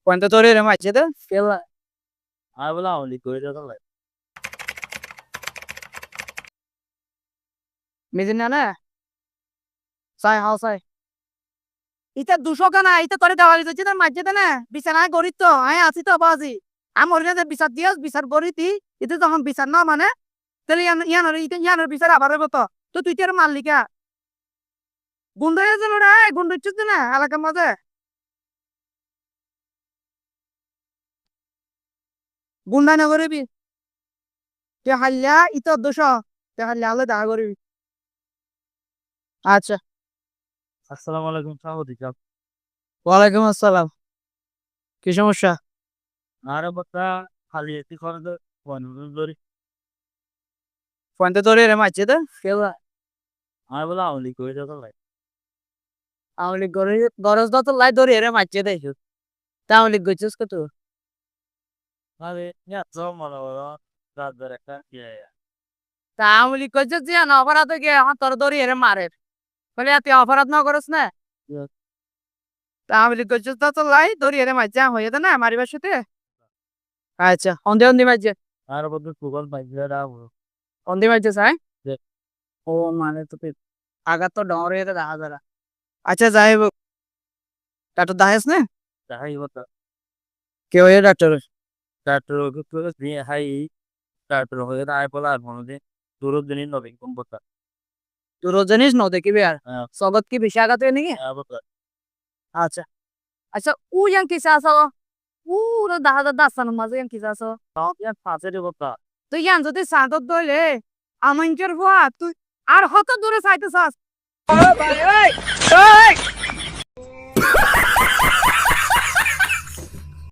Cuánto torero machete? Fela. Habla only করে যত লাগে Midina na. Sai hao sai. Ita 200 কানা ita তোরে দেওয়া হইছে না মসজিদে না বিছানায় গরিত তো আমি আছি তো বাজি আমার না বিচার দিয়াস বিচার গরিতি এটা যখন বিচার না মানে তাহলে ইয়ানোর বিচার আবার হইব তো তুই তোর মালিকা গুন্ডা যেন রে গুন্ডা হচ্ছে না এলাকার মাঝে গুন্ডা না করবি তে হাল্লা ইতো 200 তে হাল্লা আলো দেখা করবি আচ্ছা আসসালামু আলাইকুম সাহদি সাহেব ওয়ালাইকুম আসসালাম কি সমস্যা আরে বাতা খালি একটি করে তো বন্ধ ধরে Cuánto torero machete? Fela. আমি বলা only করে যত লাগে Auli goros da to lai torero machete şu. Ta auli gochus ko to. আরে ইয়া জমালা ওরা দাদার একটা ইয়া Ta auli gochus ya na অপরাধ কে আমার তোর torero মারে বলে তুই অপরাধ না করস না তা আউলি gochus da to lai torero মাঝে হয়ে না মারিবার সাথে আচ্ছা অন্ধে মাঝে আর বদল গুগল বাইরে দাও অন্ধে মাঝে সাই জি। ও মানে তো আগা তো ডরে এটা দেখা যারা আচ্ছা যাই হোক ডাক্তার দাহেস না তাই বতা কেউ এ ডাক্তার তারপর তো দিয়ে হাই তারপর হয়ে আই বলা আর মনে দিন দূর দিনই নবীন কোন বতা তুই রোজ জানিস ন দেখিবি আর হ্যাঁ সগত কি বেশি আগাতে নাকি বতা আচ্ছা আচ্ছা উ yang kisah so ura daha dasan maze yang kisah so ইয়া পাঁচের বতা তুই yang যদি সাদত দইলে আমাঞ্চের হওয়া তুই আর হত দূরে চাইতে চাস